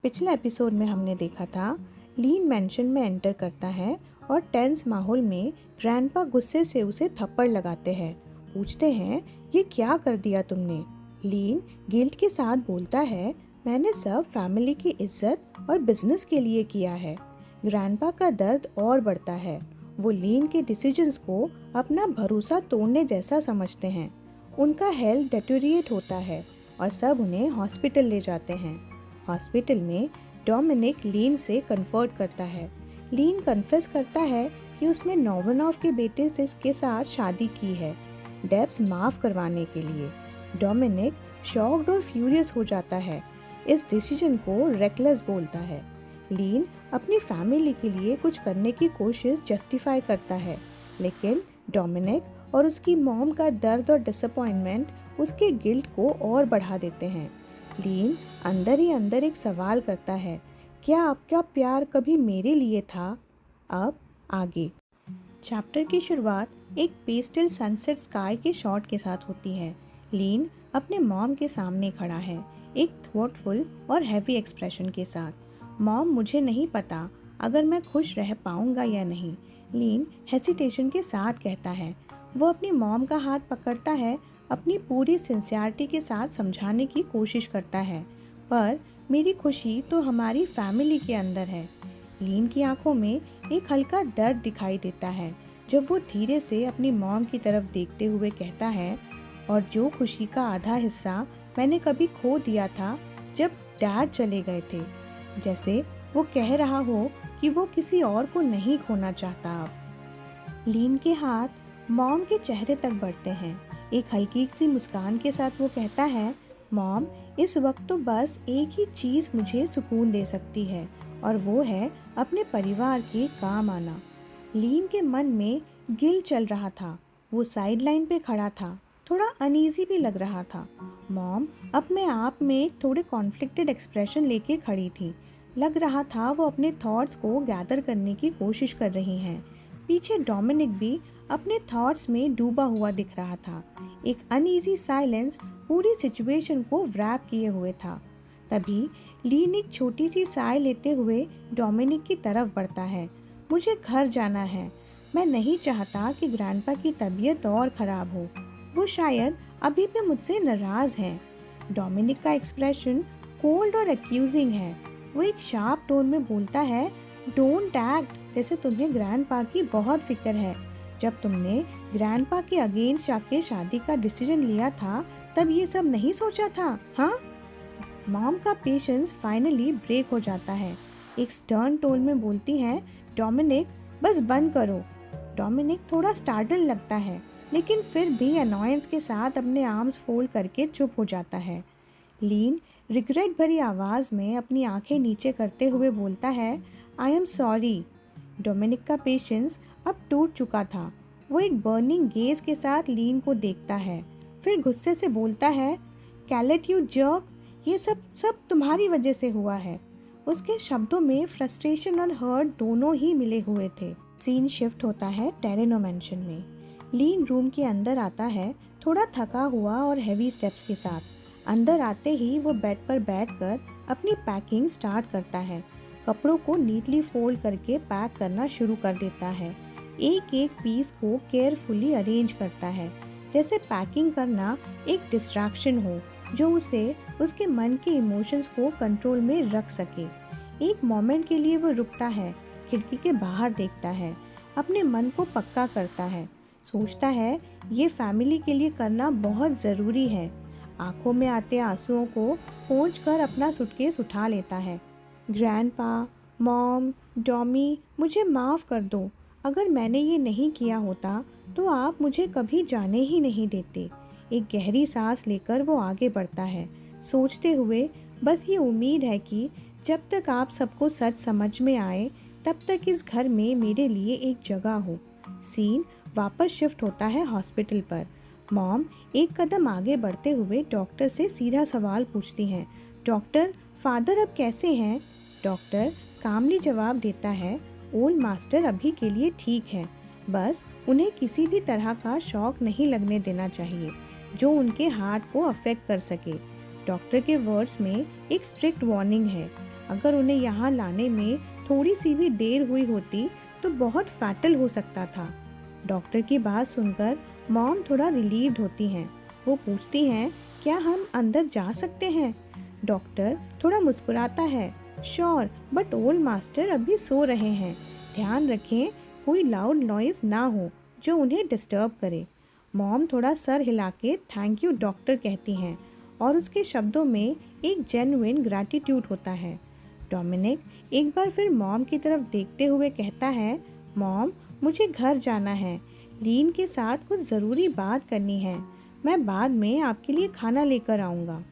पिछले एपिसोड में हमने देखा था लीन मेंशन में एंटर करता है और टेंस माहौल में ग्रैंडपा गुस्से से उसे थप्पड़ लगाते हैं। पूछते हैं, ये क्या कर दिया तुमने? लीन गिल्ट के साथ बोलता है, मैंने सब फैमिली की इज्जत और बिजनेस के लिए किया है। ग्रैंडपा का दर्द और बढ़ता है। वो लीन के डिसीजंस को अपना भरोसा तोड़ने जैसा समझते हैं। उनका हेल्थ डेटोरिएट होता है और सब उन्हें हॉस्पिटल ले जाते हैं। हॉस्पिटल में डोमिनिक लीन से कन्फर्ट करता है। लीन कन्फेस करता है कि उसने नोवानोव के बेटे के साथ शादी की है, डेब्स माफ करवाने के लिए। डोमिनिक शॉक्ड और फ्यूरियस हो जाता है। इस डिसीजन को रेकलेस बोलता है। लीन अपनी फैमिली के लिए कुछ करने की कोशिश जस्टिफाई करता है, लेकिन डोमिनिक और उसकी मॉम का दर्द और डिसअपॉइंटमेंट उसके गिल्ट को और बढ़ा देते हैं। लीन अंदर ही अंदर एक सवाल करता है, क्या आपका प्यार कभी मेरे लिए था? अब आगे। चैप्टर की शुरुआत एक पेस्टल सनसेट स्काई के शॉट के साथ होती है। लीन अपने मॉम के सामने खड़ा है, एक थॉटफुल और हैवी एक्सप्रेशन के साथ। मॉम, मुझे नहीं पता अगर मैं खुश रह पाऊंगा या नहीं, लीन हेसिटेशन के साथ कहता है। वो अपनी मॉम का हाथ पकड़ता है, अपनी पूरी सिंसियरिटी के साथ समझाने की कोशिश करता है, पर मेरी खुशी तो हमारी फैमिली के अंदर है। लीन की आंखों में एक हल्का दर्द दिखाई देता है जब वो धीरे से अपनी मॉम की तरफ देखते हुए कहता है, और जो खुशी का आधा हिस्सा मैंने कभी खो दिया था जब डैड चले गए थे। जैसे वो कह रहा हो कि वो किसी और को नहीं खोना चाहता अब। लीन के हाथ मॉम के चेहरे तक बढ़ते हैं। एक हल्की सी मुस्कान के साथ वो कहता है, मॉम, इस वक्त तो बस एक ही चीज़ मुझे सुकून दे सकती है, और वो है अपने परिवार के काम आना। लीन के मन में गिल चल रहा था। वो साइड लाइन पे खड़ा था, थोड़ा अनईजी भी लग रहा था। मॉम अपने आप में एक थोड़े कॉन्फ्लिक्टेड एक्सप्रेशन लेके खड़ी थी। लग रहा था वो अपने थॉट्स को गैदर करने की कोशिश कर रही हैं। पीछे डोमिनिक भी अपने थॉट्स में डूबा हुआ दिख रहा था। एक अनईजी साइलेंस पूरी सिचुएशन को व्रैप किए हुए था। तभी लीन एक छोटी सी साय लेते हुए डोमिनिक की तरफ बढ़ता है। मुझे घर जाना है। मैं नहीं चाहता कि ग्रैंडपा की तबीयत और ख़राब हो। वो शायद अभी भी मुझसे नाराज़ हैं। डोमिनिक का एक्सप्रेशन कोल्ड और एक्यूजिंग है। वो एक शार्प टोन में बोलता है, डोंट एक्ट जैसे तुम्हें ग्रैंडपा की बहुत फिक्र है। जब तुमने ग्रैंडपा के अगेंस्ट जाके शादी का डिसीजन लिया था तब ये सब नहीं सोचा था, हाँ? मॉम का पेशेंस फाइनली ब्रेक हो जाता है। एक स्टर्न टोन में बोलती है, डोमिनिक बस बंद करो। डोमिनिक थोड़ा स्टार्टल लगता है, लेकिन फिर भी अनॉयंस के साथ अपने आर्म्स फोल्ड करके चुप हो जाता है। लीन रिग्रेट भरी आवाज़ में अपनी आंखें नीचे करते हुए बोलता है, आई एम सॉरी। डोमिनिक का पेशेंस अब टूट चुका था। वो एक बर्निंग गेज के साथ लीन को देखता है, फिर गुस्से से बोलता है, कैलेट यू जर्क, ये सब तुम्हारी वजह से हुआ है। उसके शब्दों में फ्रस्ट्रेशन और हर्ट दोनों ही मिले हुए थे। सीन शिफ्ट होता है टेरेनो मेंशन में। लीन रूम के अंदर आता है, थोड़ा थका हुआ और हैवी स्टेप्स के साथ। अंदर आते ही वो बेड पर बैठकर अपनी पैकिंग स्टार्ट करता है। कपड़ों को नीटली फोल्ड करके पैक करना शुरू कर देता है। एक एक पीस को केयरफुली अरेंज करता है, जैसे पैकिंग करना एक डिस्ट्रैक्शन हो जो उसे उसके मन के इमोशंस को कंट्रोल में रख सके। एक मोमेंट के लिए वो रुकता है, खिड़की के बाहर देखता है, अपने मन को पक्का करता है, सोचता है ये फैमिली के लिए करना बहुत ज़रूरी है। आंखों में आते आंसुओं को पोंछकर अपना सूटकेस उठा लेता है। ग्रैंडपा, मॉम, डॉमी, मुझे माफ़ कर दो। अगर मैंने ये नहीं किया होता तो आप मुझे कभी जाने ही नहीं देते। एक गहरी सांस लेकर वो आगे बढ़ता है, सोचते हुए, बस ये उम्मीद है कि जब तक आप सबको सच समझ में आए तब तक इस घर में मेरे लिए एक जगह हो। सीन वापस शिफ्ट होता है हॉस्पिटल पर। मॉम एक कदम आगे बढ़ते हुए डॉक्टर से सीधा सवाल पूछती हैं, डॉक्टर, फादर अब कैसे हैं? डॉक्टर कामली जवाब देता है, ओल्ड मास्टर अभी के लिए ठीक है, बस उन्हें किसी भी तरह का शॉक नहीं लगने देना चाहिए जो उनके हार्ट को अफेक्ट कर सके। डॉक्टर के वर्ड्स में एक स्ट्रिक्ट वार्निंग है। अगर उन्हें यहाँ लाने में थोड़ी सी भी देर हुई होती तो बहुत फैटल हो सकता था। डॉक्टर की बात सुनकर मॉम थोड़ा रिलीव्ड होती हैं। वो पूछती हैं, क्या हम अंदर जा सकते हैं? डॉक्टर थोड़ा मुस्कुराता है, श्योर, बट ओल्ड मास्टर अभी सो रहे हैं। ध्यान रखें कोई लाउड नॉइज ना हो जो उन्हें डिस्टर्ब करे। मॉम थोड़ा सर हिला के थैंक यू डॉक्टर कहती हैं और उसके शब्दों में एक जेन्युइन ग्रैटिट्यूड होता है। डोमिनिक एक बार फिर मॉम की तरफ देखते हुए कहता है, मॉम मुझे घर जाना है, लीन के साथ कुछ ज़रूरी बात करनी है। मैं बाद में आपके लिए खाना लेकर आऊँगा।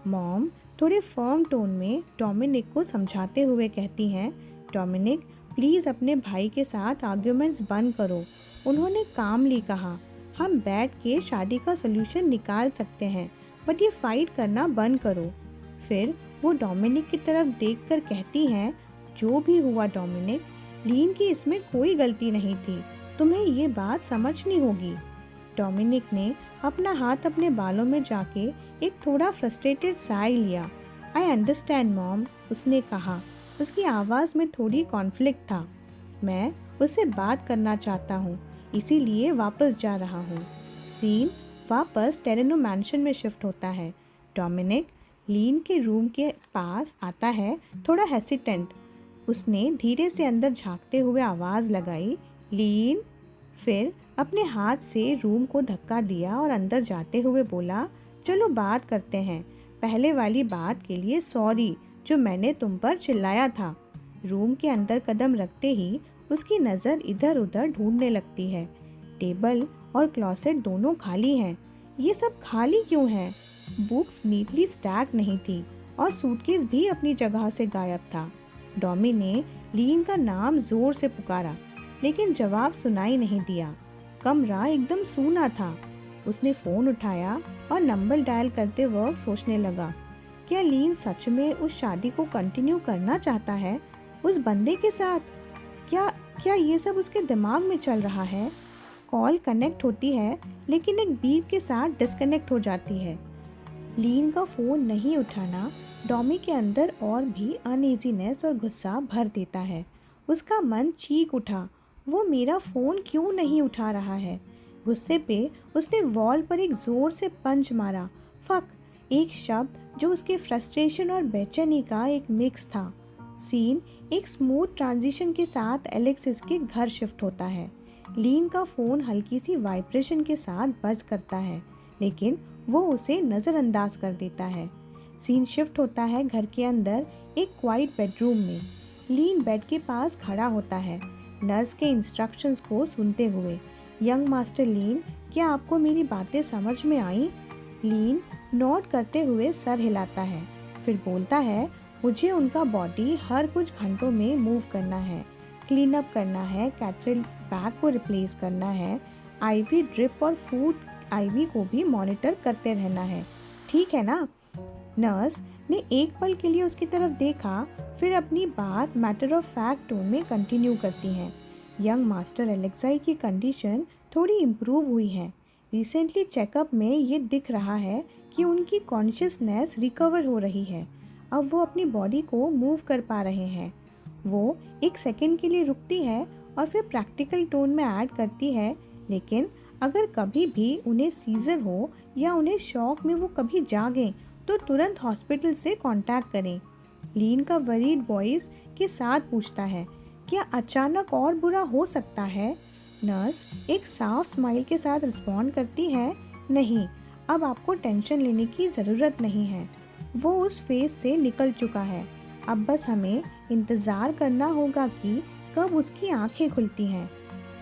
मॉम थोड़े फर्म टोन में डोमिनिक को समझाते हुए कहती हैं, डोमिनिक प्लीज़ अपने भाई के साथ आर्ग्यूमेंट्स बंद करो। उन्होंने कामली कहा, हम बैठ के शादी का सोल्यूशन निकाल सकते हैं, बट ये फाइट करना बंद करो। फिर वो डोमिनिक की तरफ देखकर कहती हैं, जो भी हुआ डोमिनिक, लीन की इसमें कोई गलती नहीं थी, तुम्हें ये बात समझनी होगी। डोमिनिक ने अपना हाथ अपने बालों में जाके एक थोड़ा फ्रस्ट्रेटेड साय लिया। आई अंडरस्टैंड मॉम, उसने कहा। उसकी आवाज़ में थोड़ी कॉन्फ्लिक्ट था। मैं उससे बात करना चाहता हूँ, इसीलिए वापस जा रहा हूँ। सीन वापस टेरेनो मैंशन में शिफ्ट होता है। डोमिनिक लीन के रूम के पास आता है, थोड़ा हेसिटेंट। उसने धीरे से अंदर झांकते हुए आवाज़ लगाई, लीन। फिर अपने हाथ से रूम को धक्का दिया और अंदर जाते हुए बोला, चलो बात करते हैं। पहले वाली बात के लिए सॉरी जो मैंने तुम पर चिल्लाया था। रूम के अंदर कदम रखते ही उसकी नज़र इधर उधर ढूंढने लगती है। टेबल और क्लोसेट दोनों खाली हैं। ये सब खाली क्यों है? बुक्स नीटली स्टैक नहीं थी और सूटकेस भी अपनी जगह से गायब था। डॉमी ने लीन का नाम जोर से पुकारा, लेकिन जवाब सुनाई नहीं दिया। कमरा एकदम सूना था। उसने फ़ोन उठाया और नंबर डायल करते वक्त सोचने लगा, क्या लीन सच में उस शादी को कंटिन्यू करना चाहता है उस बंदे के साथ? क्या ये सब उसके दिमाग में चल रहा है? कॉल कनेक्ट होती है लेकिन एक बीप के साथ डिस्कनेक्ट हो जाती है। लीन का फ़ोन नहीं उठाना डॉमी के अंदर और भी अनईजीनेस और गुस्सा भर देता है। उसका मन चीख उठा, वो मेरा फ़ोन क्यों नहीं उठा रहा है? गुस्से पे उसने वॉल पर एक ज़ोर से पंच मारा। फक, एक शब्द जो उसके फ्रस्ट्रेशन और बेचैनी का एक मिक्स था। सीन एक स्मूथ ट्रांजिशन के साथ एलेक्सिस के घर शिफ्ट होता है। लीन का फ़ोन हल्की सी वाइब्रेशन के साथ बज करता है, लेकिन वो उसे नज़रअंदाज कर देता है। सीन शिफ्ट होता है घर के अंदर एक क्वाइट बेडरूम में। लीन बेड के पास खड़ा होता है, नर्स के इंस्ट्रक्शंस को सुनते हुए। यंग मास्टर लीन, क्या आपको मेरी बातें समझ में आई? लीन नोट करते हुए सर हिलाता है, फिर बोलता है, मुझे उनका बॉडी हर कुछ घंटों में मूव करना है, क्लीन अप करना है, कैथेटर बैग को रिप्लेस करना है, आईवी ड्रिप और फूड आईवी को भी मॉनिटर करते रहना है, ठीक है ना? नर्स ने एक पल के लिए उसकी तरफ देखा, फिर अपनी बात मैटर ऑफ फैक्ट टोन में कंटिन्यू करती हैं। यंग मास्टर एलेक्साई की कंडीशन थोड़ी इम्प्रूव हुई है। रिसेंटली चेकअप में ये दिख रहा है कि उनकी कॉन्शियसनेस रिकवर हो रही है। अब वो अपनी बॉडी को मूव कर पा रहे हैं। वो एक सेकंड के लिए रुकती है और फिर प्रैक्टिकल टोन में ऐड करती है, लेकिन अगर कभी भी उन्हें सीजर हो या उन्हें शॉक में वो कभी जागें तो तुरंत हॉस्पिटल से कांटेक्ट करें। लीन का वरीड वॉइस के साथ पूछता है, क्या अचानक और बुरा हो सकता है? नर्स एक साफ स्माइल के साथ रिस्पॉन्ड करती है, नहीं, अब आपको टेंशन लेने की ज़रूरत नहीं है। वो उस फेज से निकल चुका है। अब बस हमें इंतज़ार करना होगा कि कब उसकी आंखें खुलती हैं।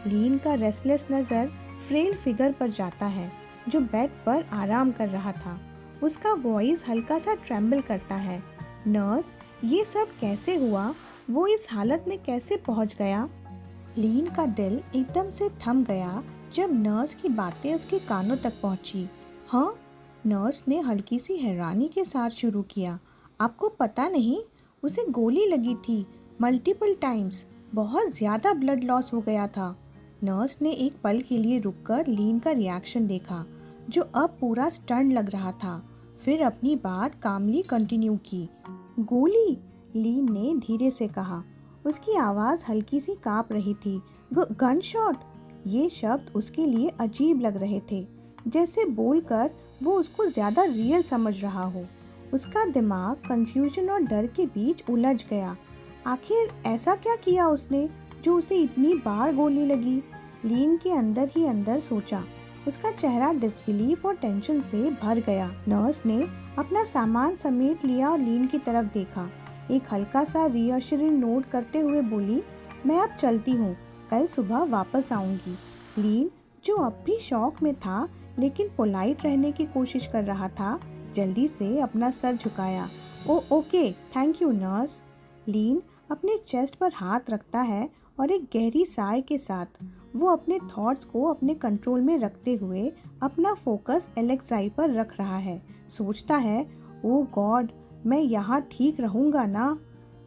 लीन का रेस्टलेस नज़र फ्रेल फिगर पर जाता है जो बेड पर आराम कर रहा था। उसका वॉइस हल्का सा ट्रेम्बल करता है, नर्स ये सब कैसे हुआ? वो इस हालत में कैसे पहुंच गया? लीन का दिल एकदम से थम गया जब नर्स की बातें उसके कानों तक पहुंची। हाँ, नर्स ने हल्की सी हैरानी के साथ शुरू किया, आपको पता नहीं, उसे गोली लगी थी मल्टीपल टाइम्स, बहुत ज़्यादा ब्लड लॉस हो गया था। नर्स ने एक पल के लिए रुककर लीन का रिएक्शन देखा, जो अब पूरा स्टन लग रहा था। फिर अपनी बात कामली कंटिन्यू की, गोली? लीन ने धीरे से कहा। उसकी आवाज़ हल्की सी काँप रही थी। Gun shot! ये शब्द उसके लिए अजीब लग रहे थे, जैसे बोलकर वो उसको ज़्यादा रियल समझ रहा हो। उसका दिमाग कंफ्यूजन और डर के बीच उलझ गया। आखिर ऐसा क्या किया उसने जो उसे इतनी बार गोली लगी? लीन के अंदर ही अंदर सोचा। उसका चेहरा डिसबिलीफ और टेंशन से भर गया। नर्स ने अपना सामान समेट लिया और लीन की तरफ देखा। एक हल्का सा रीअश्योरिंग नोट करते हुए बोली, मैं अब चलती हूँ, कल सुबह वापस आऊँगी। लीन, जो अब भी शौक में था लेकिन पोलाइट रहने की कोशिश कर रहा था, जल्दी से अपना सर झुकाया। Okay, thank you nurse. Lean अपने चेस्ट पर हाथ रखता है और एक गहरी साय के साथ वो अपने थॉट्स को अपने कंट्रोल में रखते हुए अपना फोकस एलेक्साई पर रख रहा है। सोचता है, ओ गॉड, मैं यहाँ ठीक रहूँगा ना?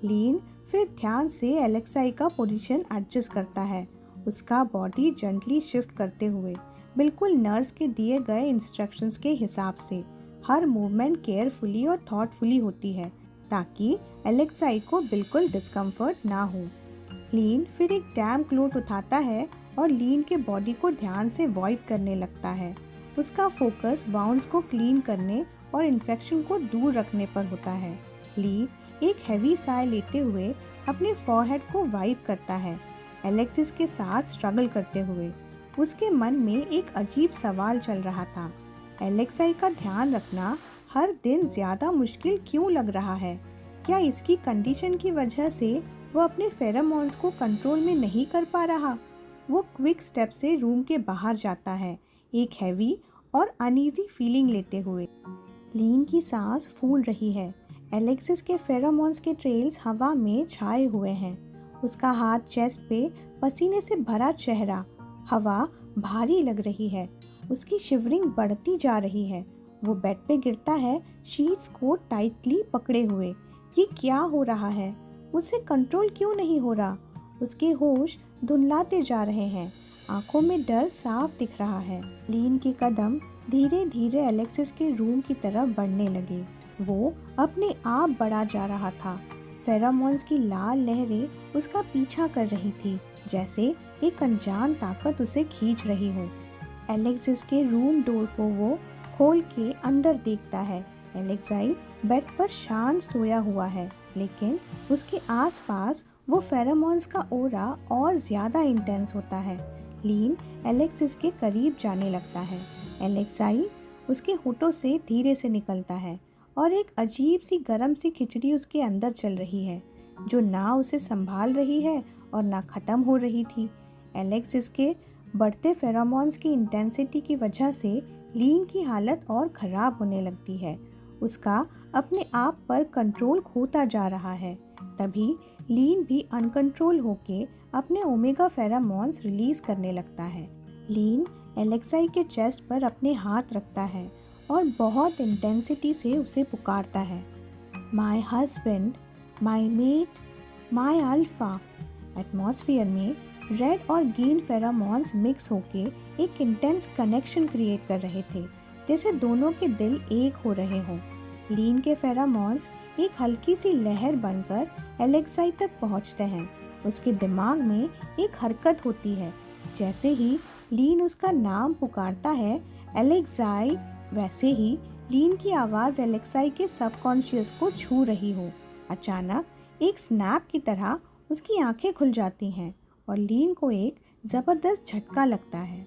लीन फिर ध्यान से एलेक्साई का पोजीशन एडजस्ट करता है, उसका बॉडी जेंटली शिफ्ट करते हुए, बिल्कुल नर्स के दिए गए इंस्ट्रक्शंस के हिसाब से। हर मूवमेंट केयरफुली और थॉटफुली होती है ताकि एलेक्साई को बिल्कुल डिस्कम्फर्ट ना हो। लीन फिर एक डैम क्लोथ उठाता है और लीन के बॉडी को ध्यान से वाइप करने लगता है। उसका फोकस बाउंड्स को क्लीन करने और इन्फेक्शन को दूर रखने पर होता है। लीन एक हैवी साय लेते हुए अपने फॉरहेड को वाइप करता है, एलेक्सिस के साथ स्ट्रगल करते हुए। उसके मन में एक अजीब सवाल चल रहा था, एलेक्साई का ध्यान रखना हर दिन ज़्यादा मुश्किल क्यों लग रहा है? क्या इसकी कंडीशन की वजह से वो अपने फेरोमोन्स को कंट्रोल में नहीं कर पा रहा? वो क्विक स्टेप से रूम के बाहर जाता है, एक हैवी और अनईजी फीलिंग लेते हुए। लीन की सांस फूल रही है। एलेक्सिस के फेरोमोन्स के ट्रेल्स हवा में छाए हुए हैं। उसका हाथ चेस्ट पे, पसीने से भरा चेहरा, हवा भारी लग रही है। उसकी शिवरिंग बढ़ती जा रही है। वो बेड पे गिरता है, शीट्स को टाइटली पकड़े हुए। ये क्या हो रहा है? मुझसे कंट्रोल क्यों नहीं हो रहा? उसके होश धुंधलाते जा रहे हैं, आंखों में डर साफ दिख रहा है। लीन के कदम धीरे धीरे एलेक्सिस के रूम की तरफ बढ़ने लगे। वो अपने आप बढ़ा जा रहा था। फेरोमोन्स की लाल लहरें उसका पीछा कर रही थी, जैसे एक अनजान ताकत उसे खींच रही हो। एलेक्सिस के रूम डोर को वो खोल के अंदर देखता है। एलेक्साई बेड पर शांत सोया हुआ है, लेकिन उसके आसपास वो फेरोमोन्स का ओरा और ज़्यादा इंटेंस होता है। लीन एलेक्सिस के करीब जाने लगता है। एलेक्साई उसके होठों से धीरे से निकलता है और एक अजीब सी गर्म सी खिचड़ी उसके अंदर चल रही है, जो ना उसे संभाल रही है और ना ख़त्म हो रही थी। एलेक्सिस के बढ़ते फेरोमोन्स की इंटेंसिटी की वजह से लीन की हालत और ख़राब होने लगती है। उसका अपने आप पर कंट्रोल खोता जा रहा है। तभी लीन भी अनकंट्रोल होके अपने ओमेगा फेरोमोन्स रिलीज करने लगता है। लीन एलेक्साई के चेस्ट पर अपने हाथ रखता है और बहुत इंटेंसिटी से उसे पुकारता है, my husband, my mate, my alpha. Atmosphere में रेड और ग्रीन फेरोमोन्स मिक्स होके एक इंटेंस कनेक्शन क्रिएट कर रहे थे, जैसे दोनों के दिल एक हो रहे हों। लीन के फेरोमोन्स एक हल्की सी लहर बनकर एलेक्साई तक पहुंचते हैं। उसके दिमाग में एक हरकत होती है, जैसे ही लीन उसका नाम पुकारता है, एलेक्साई, वैसे ही लीन की आवाज़ एलेक्साई के सबकॉन्शियस को छू रही हो। अचानक एक स्नैप की तरह उसकी आंखें खुल जाती हैं और लीन को एक ज़बरदस्त झटका लगता है।